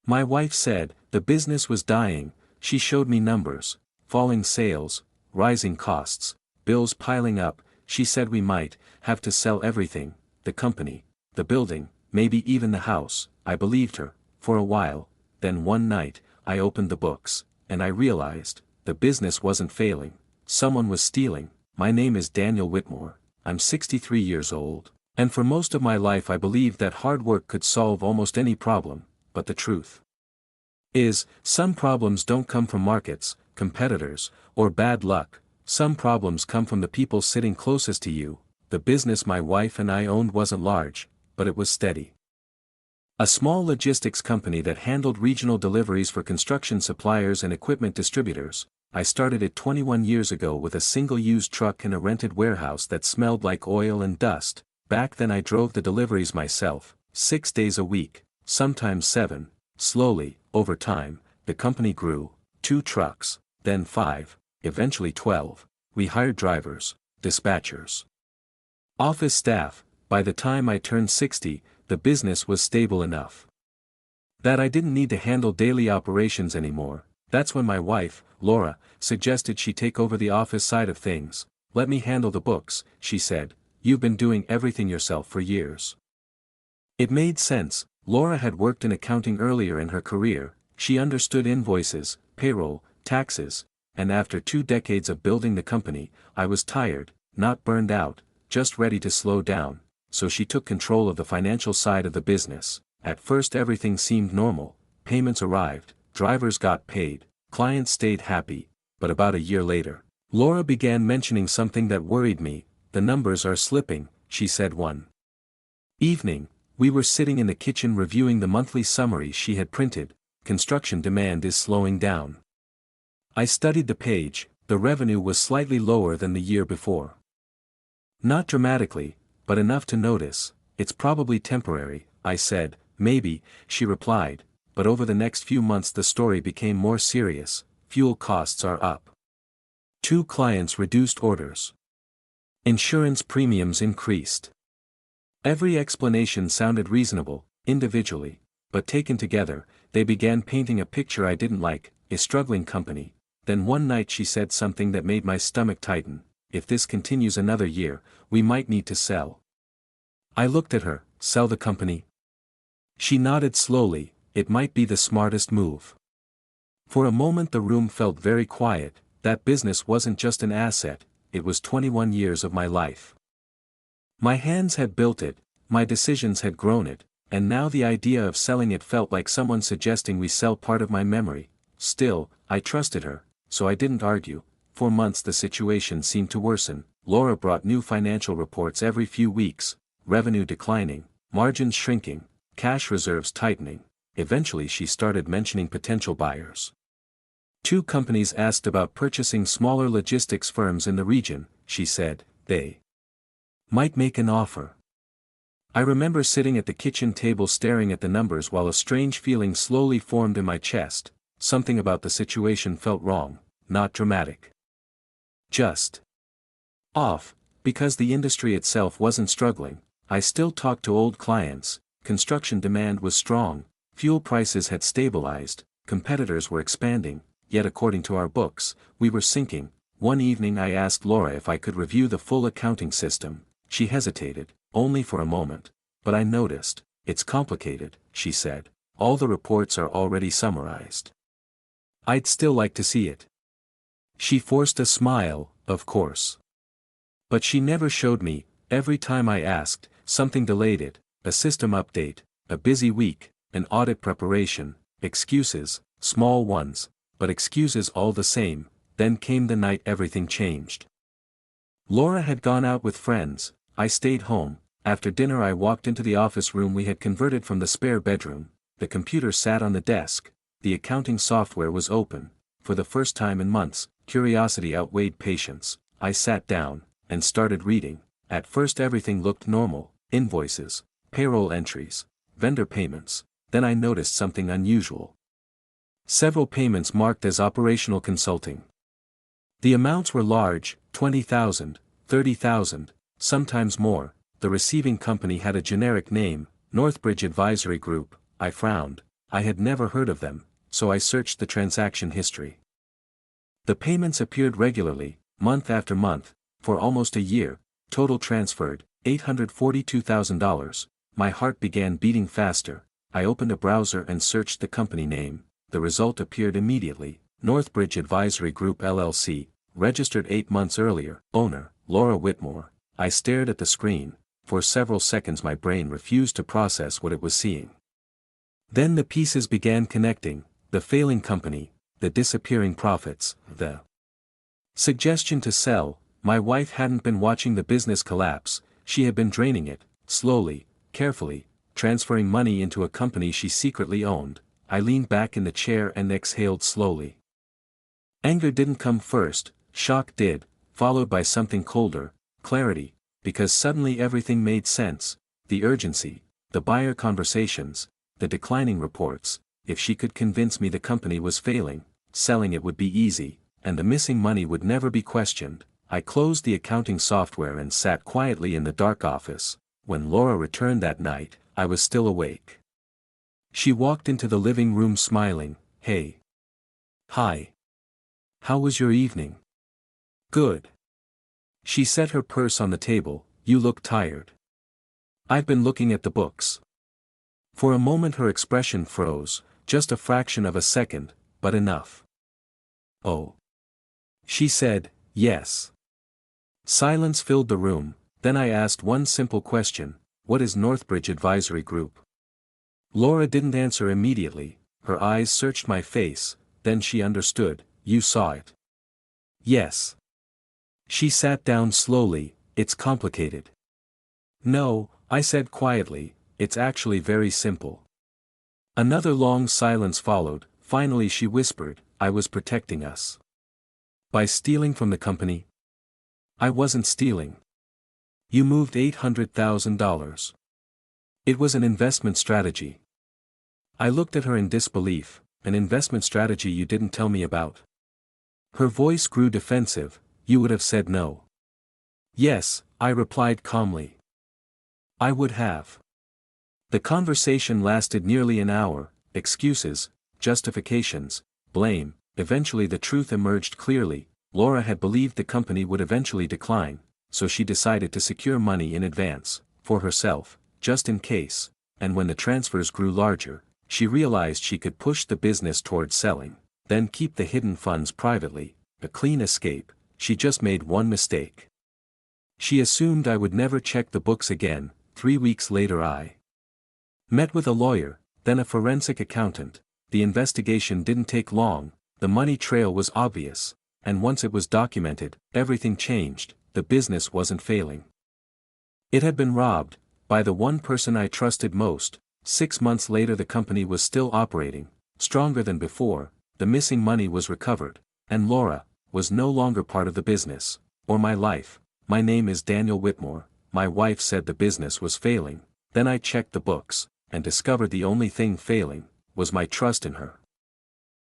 My wife said, the business was dying. She showed me numbers, falling sales, rising costs, bills piling up. She said we might have to sell everything, the company, the building, maybe even the house. I believed her, for a while. Then one night, I opened the books, and I realized, the business wasn't failing. Someone was stealing. My name is Daniel Whitmore. I'm 63 years old, and for most of my life I believed that hard work could solve almost any problem, but the truth is, some problems don't come from markets, competitors, or bad luck. Some problems come from the people sitting closest to you. The business my wife and I owned wasn't large, but it was steady. A small logistics company that handled regional deliveries for construction suppliers and equipment distributors. I started it 21 years ago with a single-used truck and a rented warehouse that smelled like oil and dust. Back then I drove the deliveries myself, 6 days a week, sometimes 7. Slowly, over time, the company grew, 2 trucks, then 5, eventually 12. We hired drivers, dispatchers, office staff. By the time I turned 60, the business was stable enough that I didn't need to handle daily operations anymore. That's when my wife, Laura, suggested she take over the office side of things. Let me handle the books, she said. You've been doing everything yourself for years. It made sense. Laura had worked in accounting earlier in her career. She understood invoices, payroll, taxes, and after 2 decades of building the company, I was tired, not burned out, just ready to slow down. So she took control of the financial side of the business. At first everything seemed normal. Payments arrived, drivers got paid, clients stayed happy, but about a year later, Laura began mentioning something that worried me. The numbers are slipping, she said one evening. We were sitting in the kitchen reviewing the monthly summary she had printed. Construction demand is slowing down. I studied the page. The revenue was slightly lower than the year before. Not dramatically, but enough to notice. It's probably temporary, I said. Maybe, she replied, but over the next few months the story became more serious. Fuel costs are up. 2 clients reduced orders. Insurance premiums increased. Every explanation sounded reasonable, individually, but taken together, they began painting a picture I didn't like, a struggling company. Then one night she said something that made my stomach tighten. If this continues another year, we might need to sell. I looked at her. Sell the company? She nodded slowly. It might be the smartest move. For a moment the room felt very quiet. That business wasn't just an asset, it was 21 years of my life. My hands had built it, my decisions had grown it, and now the idea of selling it felt like someone suggesting we sell part of my memory. Still, I trusted her, so I didn't argue. For months the situation seemed to worsen. Laura brought new financial reports every few weeks, revenue declining, margins shrinking, cash reserves tightening. Eventually she started mentioning potential buyers. 2 companies asked about purchasing smaller logistics firms in the region, she said. They might make an offer. I remember sitting at the kitchen table staring at the numbers while a strange feeling slowly formed in my chest. Something about the situation felt wrong, not dramatic. Just off, because the industry itself wasn't struggling. I still talked to old clients, construction demand was strong, fuel prices had stabilized, competitors were expanding, yet according to our books, we were sinking. One evening I asked Laura if I could review the full accounting system. She hesitated, only for a moment. But I noticed, it's complicated, she said. All the reports are already summarized. I'd still like to see it. She forced a smile, of course. But she never showed me. Every time I asked, something delayed it. A system update, a busy week, an audit preparation, excuses, small ones, but excuses all the same. Then came the night everything changed. Laura had gone out with friends. I stayed home. After dinner I walked into the office room we had converted from the spare bedroom. The computer sat on the desk. The accounting software was open. For the first time in months, curiosity outweighed patience. I sat down, and started reading. At first everything looked normal. Invoices, payroll entries, vendor payments. Then I noticed something unusual. Several payments marked as operational consulting. The amounts were large, 20,000, 30,000, sometimes more. The receiving company had a generic name, Northbridge Advisory Group. I frowned. I had never heard of them, so I searched the transaction history. The payments appeared regularly, month after month, for almost a year, total transferred, $842,000. My heart began beating faster. I opened a browser and searched the company name. The result appeared immediately, Northbridge Advisory Group LLC, registered 8 months earlier, owner, Laura Whitmore. I stared at the screen. For several seconds my brain refused to process what it was seeing. Then the pieces began connecting, the failing company, the disappearing profits, the suggestion to sell. My wife hadn't been watching the business collapse, she had been draining it, slowly, carefully, transferring money into a company she secretly owned. I leaned back in the chair and exhaled slowly. Anger didn't come first, shock did, followed by something colder, clarity, because suddenly everything made sense, the urgency, the buyer conversations, the declining reports. If she could convince me the company was failing, selling it would be easy, and the missing money would never be questioned. I closed the accounting software and sat quietly in the dark office. When Laura returned that night, I was still awake. She walked into the living room smiling. "Hey. Hi. How was your evening?" "Good." She set her purse on the table. "You look tired." "I've been looking at the books." For a moment her expression froze, just a fraction of a second, but enough. "Oh." She said, "Yes." Silence filled the room. Then I asked one simple question: "What is Northbridge Advisory Group?" Laura didn't answer immediately. Her eyes searched my face, then she understood. "You saw it." "Yes." She sat down slowly. "It's complicated." "No," I said quietly, "it's actually very simple." Another long silence followed. Finally she whispered, "I was protecting us." "By stealing from the company?" "I wasn't stealing." "You moved $800,000. It was an investment strategy." I looked at her in disbelief. "An investment strategy you didn't tell me about?" Her voice grew defensive. "You would have said no." "Yes," I replied calmly. "I would have." The conversation lasted nearly an hour, excuses, justifications, blame. Eventually the truth emerged clearly. Laura had believed the company would eventually decline, so she decided to secure money in advance, for herself, just in case, and when the transfers grew larger, she realized she could push the business toward selling, then keep the hidden funds privately, a clean escape. She just made one mistake. She assumed I would never check the books again. 3 weeks later I met with a lawyer, then a forensic accountant. The investigation didn't take long, the money trail was obvious, and once it was documented, everything changed. The business wasn't failing. It had been robbed, by the one person I trusted most. 6 months later the company was still operating, stronger than before. The missing money was recovered, and Laura was no longer part of the business, or my life. "My name is Daniel Whitmore." My wife said the business was failing. Then I checked the books, and discovered the only thing failing was my trust in her.